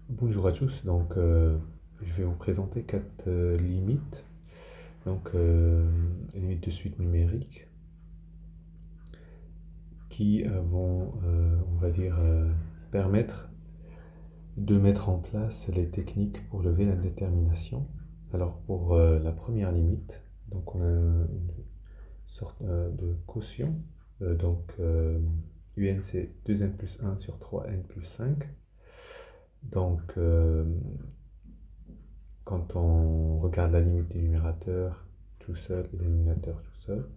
Bonjour à tous, je vais vous présenter quatre limites, limites de suite numérique qui vont, on va dire, permettre de mettre en place les techniques pour lever l'indétermination. Alors pour la première limite, donc on a une sorte de quotient, UN c'est 2n plus 1 sur 3n plus 5. Donc, quand on regarde la limite du numérateur tout seul et du dénominateur tout seul,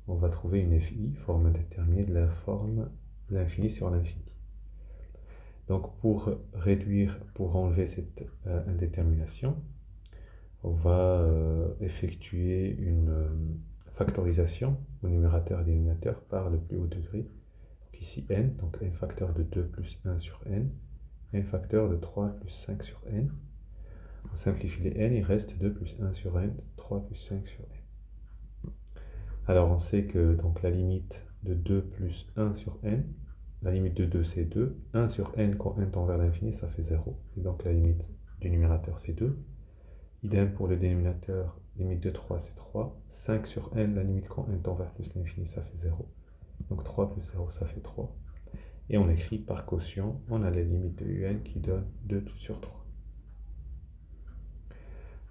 on va trouver une FI, forme indéterminée de la forme l'infini sur l'infini. Donc pour enlever cette indétermination, on va effectuer une factorisation au numérateur et dénominateur par le plus haut degré. Donc ici n, donc n facteur de 2 plus 1 sur n facteur de 3 plus 5 sur n. On simplifie les n, il reste 2 plus 1 sur n, 3 plus 5 sur n. Alors on sait que donc, la limite de 2 plus 1 sur n, la limite de 2 c'est 2, 1 sur n quand n tend vers l'infini ça fait 0, et donc la limite du numérateur c'est 2. Idem pour le dénominateur, limite de 3 c'est 3, 5 sur n, la limite quand n tend vers plus l'infini ça fait 0, donc 3 plus 0 ça fait 3. Et on écrit par quotient, on a la limite de un qui donne 2 sur 3.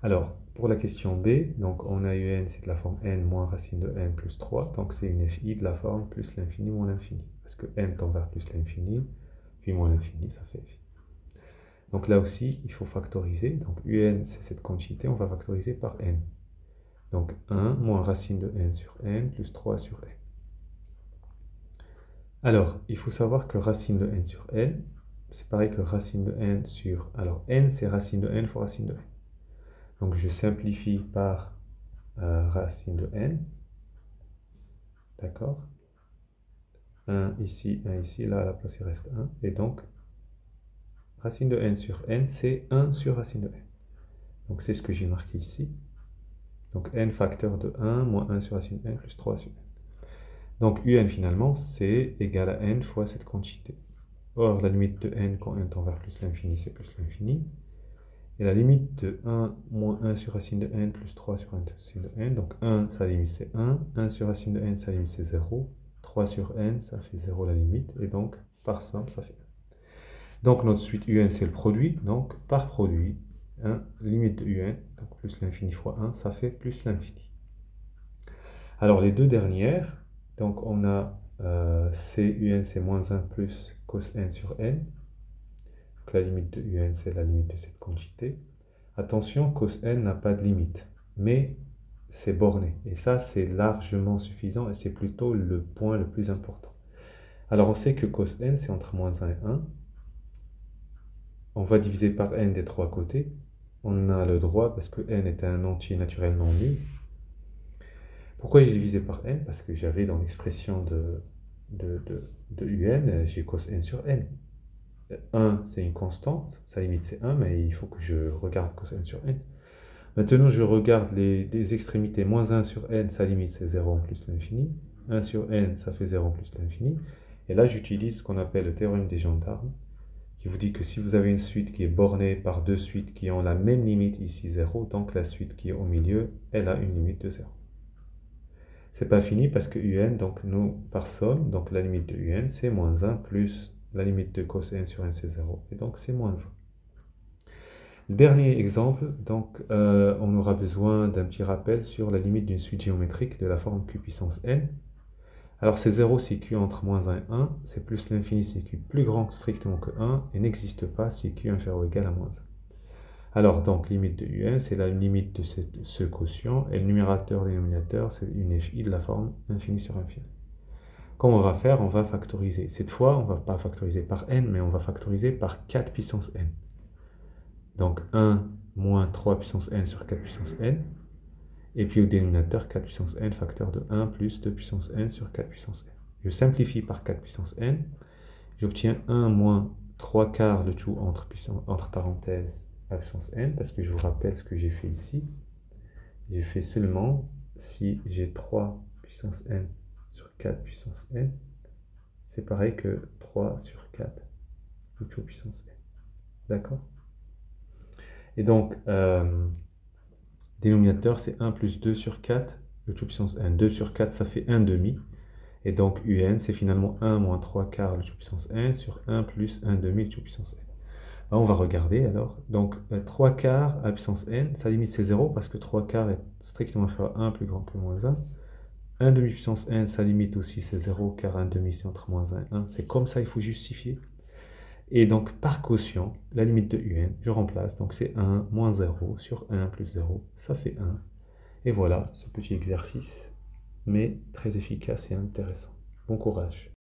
Alors, pour la question B, donc on a un, c'est de la forme n moins racine de n plus 3, donc c'est une FI de la forme plus l'infini moins l'infini, parce que n tend vers plus l'infini, puis moins l'infini, ça fait FI. Donc là aussi, il faut factoriser, donc un c'est cette quantité, on va factoriser par n. Donc 1 moins racine de n sur n plus 3 sur n. Alors, il faut savoir que racine de n sur n, c'est pareil que racine de n sur... Alors, n, c'est racine de n fois racine de n. Donc, je simplifie par racine de n. D'accord? 1 ici, là, à la place, il reste 1. Et donc, racine de n sur n, c'est 1 sur racine de n. Donc, c'est ce que j'ai marqué ici. Donc, n facteur de 1 moins 1 sur racine de n plus 3 sur n. Donc, un finalement, c'est égal à n fois cette quantité. Or, la limite de n quand n tend vers plus l'infini, c'est plus l'infini. Et la limite de 1 moins 1 sur racine de n plus 3 sur racine de n. Donc 1, sa limite c'est 1. 1 sur racine de n, sa limite c'est 0. 3 sur n, ça fait 0 la limite. Et donc, par simple, ça fait 1. Donc notre suite un, c'est le produit. Donc, par produit, 1, limite de un, donc plus l'infini fois 1, ça fait plus l'infini. Alors, les deux dernières, donc on a un, c'est moins 1 plus cos n sur n. Donc la limite de un, c'est la limite de cette quantité. Attention, cos n n'a pas de limite, mais c'est borné. Et ça, c'est largement suffisant et c'est plutôt le point le plus important. Alors, on sait que cos n, c'est entre moins 1 et 1. On va diviser par n des trois côtés. On a le droit, parce que n est un entier naturellement nul. Pourquoi j'ai divisé par n? Parce que j'avais dans l'expression de un, j'ai cos n sur n. 1, c'est une constante, sa limite c'est 1, mais il faut que je regarde cos n sur n. Maintenant, je regarde les extrémités. Moins 1 sur n, sa limite c'est 0 en plus l'infini. 1 sur n, ça fait 0 en plus l'infini. Et là, j'utilise ce qu'on appelle le théorème des gendarmes, qui vous dit que si vous avez une suite qui est bornée par deux suites qui ont la même limite, ici 0, donc la suite qui est au milieu, elle a une limite de 0. C'est pas fini parce que un, donc nous, par somme, donc la limite de un, c'est moins 1 plus la limite de cos n sur n, c'est 0. Et donc, c'est moins 1. Dernier exemple, donc on aura besoin d'un petit rappel sur la limite d'une suite géométrique de la forme q puissance n. Alors c'est 0 si q entre moins 1 et 1, c'est plus l'infini si q plus grand strictement que 1, et n'existe pas si q inférieur ou égal à moins 1. Alors donc limite de un, c'est la limite de ce quotient, et le numérateur dénominateur, c'est une FI de la forme infini sur infini. Comment on va faire? On va factoriser. Cette fois, on ne va pas factoriser par n, mais on va factoriser par 4 puissance n. Donc 1 moins 3 puissance n sur 4 puissance n. Et puis au dénominateur, 4 puissance n facteur de 1 plus 2 puissance n sur 4 puissance n. Je simplifie par 4 puissance n. J'obtiens 1 moins 3 quarts de tout entre parenthèses à puissance n, parce que je vous rappelle ce que j'ai fait ici. J'ai fait seulement si j'ai 3 puissance n sur 4 puissance n, c'est pareil que 3 sur 4 de tout puissance n. D'accord? Et donc, dénominateur, c'est 1 plus 2 sur 4, e tout puissance n. 2 sur 4, ça fait 1 demi. Et donc, un, c'est finalement 1 moins 3 quarts, e tout puissance n, sur 1 plus 1 demi, e tout puissance n. Alors, on va regarder alors. Donc, 3 quarts à la puissance n, sa limite c'est 0 parce que 3 quarts est strictement inférieur à 1 plus grand que moins 1. 1 demi puissance n, sa limite aussi c'est 0 car 1 demi c'est entre moins 1 et 1. C'est comme ça, il faut justifier. Et donc, par quotient, la limite de un, je remplace. Donc, c'est 1 moins 0 sur 1 plus 0. Ça fait 1. Et voilà ce petit exercice, mais très efficace et intéressant. Bon courage.